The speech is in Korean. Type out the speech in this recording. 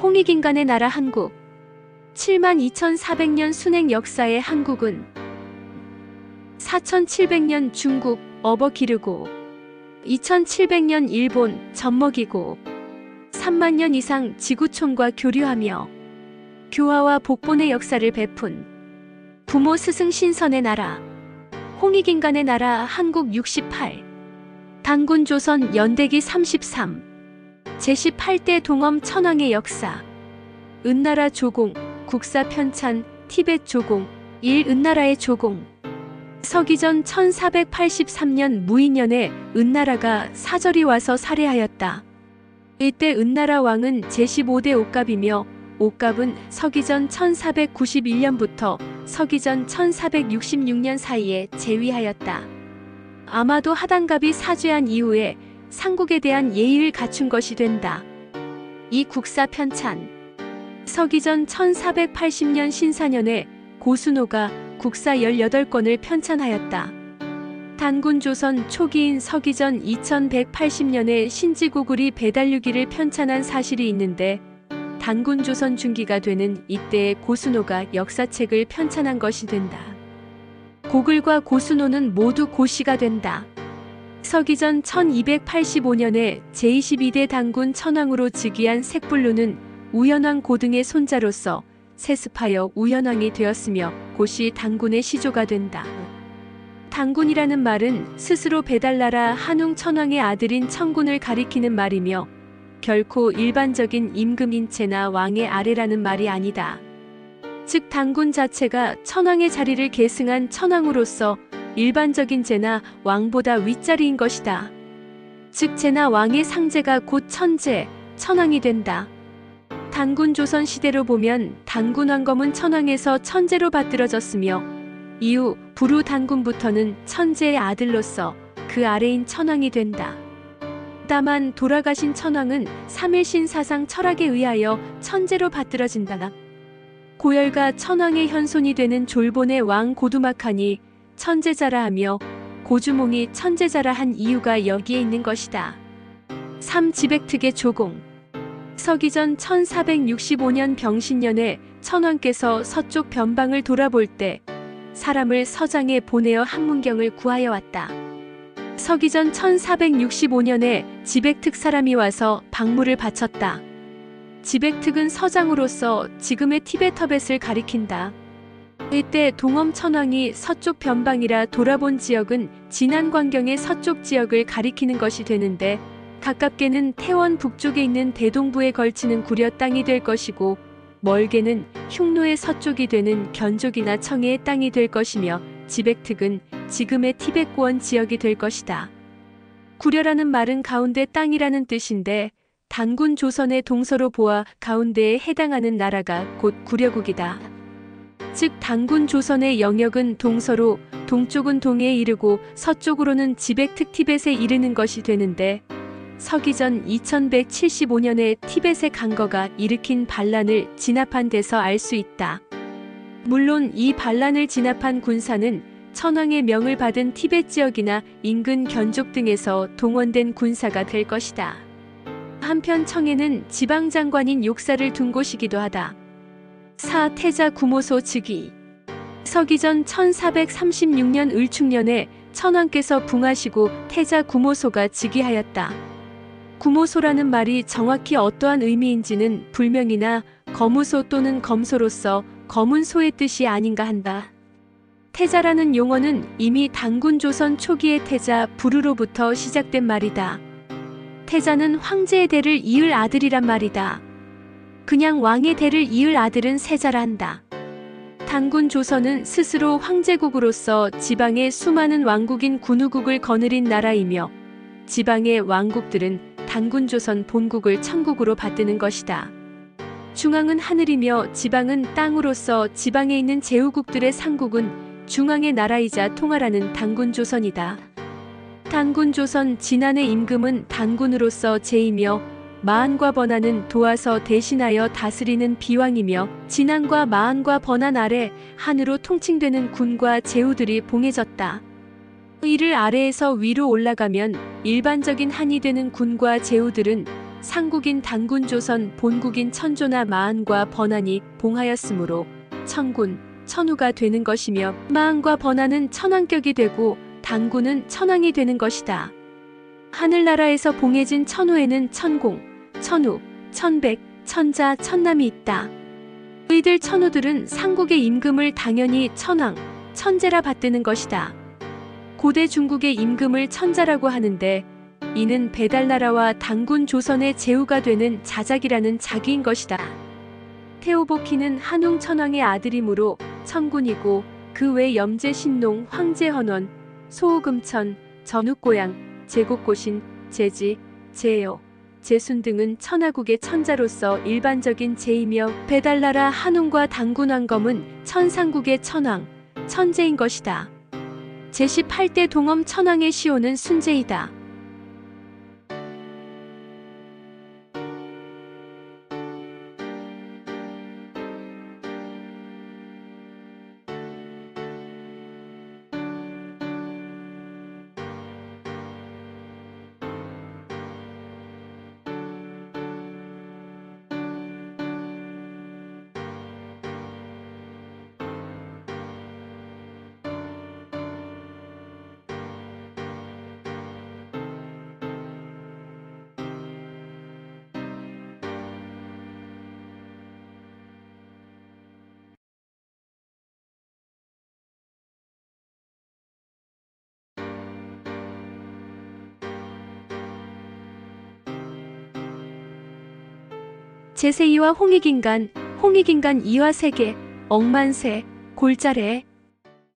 홍익인간의 나라 한국. 72,400년 순행 역사의 한국은 4,700년 중국 업어기르고 2,700년 일본 젖먹이고 3만 년 이상 지구촌과 교류하며 교화와 복본의 역사를 베푼 부모 스승 신선의 나라 홍익인간의 나라 한국 68 단군조선 연대기 33 제18대 동엄 천황의 역사 은나라 조공 국사 편찬 티벳 조공 1 은나라의 조공 서기전 1483년 무인년에 은나라가 사절이 와서 살해하였다. 이때 은나라 왕은 제15대 옥갑이며 옥갑은 서기전 1491년부터 서기전 1466년 사이에 재위하였다. 아마도 하단갑이 사죄한 이후에 상국에 대한 예의를 갖춘 것이 된다. 이 국사 편찬 서기전 1480년 신사년에 고순호가 국사 18권을 편찬하였다. 단군조선 초기인 서기전 2180년에 신지고굴이 배달류기를 편찬한 사실이 있는데 단군조선 중기가 되는 이때에 고순호가 역사책을 편찬한 것이 된다. 고글과 고순호는 모두 고시가 된다. 서기전 1285년에 제22대 단군 천황으로 즉위한 색불루는 우현왕 고등의 손자로서 세습하여 우현왕이 되었으며 고시 단군의 시조가 된다. 단군이라는 말은 스스로 배달나라 한웅 천황의 아들인 청군을 가리키는 말이며 결코 일반적인 임금인체나 왕의 아래라는 말이 아니다. 즉 단군 자체가 천황의 자리를 계승한 천황으로서 일반적인 제나 왕보다 윗자리인 것이다. 즉 제나 왕의 상제가 곧 천제, 천황이 된다. 단군 조선 시대로 보면 단군 왕검은 천황에서 천제로 받들어졌으며 이후 부루 단군부터는 천제의 아들로서 그 아래인 천황이 된다. 다만 돌아가신 천황은 삼일신 사상 철학에 의하여 천제로 받들어진다. 고열과 천황의 현손이 되는 졸본의 왕 고두막한이 천제자라 하며 고주몽이 천제자라 한 이유가 여기에 있는 것이다. 3. 지백특의 조공 서기전 1465년 병신년에 천황께서 서쪽 변방을 돌아볼 때 사람을 서장에 보내어 한문경을 구하여 왔다. 서기전 1465년에 지백특 사람이 와서 방물을 바쳤다. 지백특은 서장으로서 지금의 티베터벳을 가리킨다. 이때 동엄 천황이 서쪽 변방이라 돌아본 지역은 진안광경의 서쪽 지역을 가리키는 것이 되는데 가깝게는 태원 북쪽에 있는 대동부에 걸치는 구려 땅이 될 것이고 멀게는 흉노의 서쪽이 되는 견족이나 청해의 땅이 될 것이며 지백특은 지금의 티벳고원 지역이 될 것이다. 구려라는 말은 가운데 땅이라는 뜻인데 단군 조선의 동서로 보아 가운데에 해당하는 나라가 곧 구려국이다. 즉 단군 조선의 영역은 동서로 동쪽은 동해에 이르고 서쪽으로는 지백특 티벳에 이르는 것이 되는데 서기전 2175년에 티벳의 강거가 일으킨 반란을 진압한 데서 알 수 있다. 물론 이 반란을 진압한 군사는 천황의 명을 받은 티벳 지역이나 인근 견족 등에서 동원된 군사가 될 것이다. 한편 청해는 지방장관인 욕사를 둔 곳이기도 하다. 4. 태자 구모소 즉위 서기전 1436년 을충년에 천황께서 붕하시고 태자 구모소가 즉위하였다. 구모소라는 말이 정확히 어떠한 의미인지는 불명이나 거무소 또는 검소로서 검은 소의 뜻이 아닌가 한다. 태자라는 용어는 이미 단군 조선 초기의 태자 부르로부터 시작된 말이다. 태자는 황제의 대를 이을 아들이란 말이다. 그냥 왕의 대를 이을 아들은 세자라 한다. 단군 조선은 스스로 황제국으로서 지방의 수많은 왕국인 군우국을 거느린 나라이며 지방의 왕국들은 단군 조선 본국을 천국으로 받드는 것이다. 중앙은 하늘이며 지방은 땅으로서 지방에 있는 제후국들의 상국은 중앙의 나라이자 통하라는 단군 조선이다. 단군 조선 진안의 임금은 단군으로서 제이며 마한과 번한은 도와서 대신하여 다스리는 비왕이며 진안과 마한과 번한 아래 한으로 통칭되는 군과 제후들이 봉해졌다. 이를 아래에서 위로 올라가면 일반적인 한이 되는 군과 제후들은 상국인 단군조선 본국인 천조나 마한과 번안이 봉하였으므로 천군, 천우가 되는 것이며 마한과 번안은 천왕격이 되고 단군은 천왕이 되는 것이다. 하늘나라에서 봉해진 천우에는 천공, 천우, 천백, 천자, 천남이 있다. 이들 천우들은 상국의 임금을 당연히 천왕, 천제라 받드는 것이다. 고대 중국의 임금을 천자라고 하는데 이는 배달나라와 단군 조선의 제후가 되는 자작이라는 자기인 것이다. 태오복희는 한웅 천왕의 아들이므로 천군이고 그 외 염제 신농, 황제 헌원, 소호금천, 전욱고양, 제곡고신, 제지, 제여, 제순 등은 천하국의 천자로서 일반적인 제이며 배달나라 한웅과 단군 왕검은 천상국의 천왕, 천제인 것이다. 제18대 동엄 천왕의 시호는 순제이다. 제세이와 홍익인간, 홍익인간 이화 세계, 억만세, 골자래,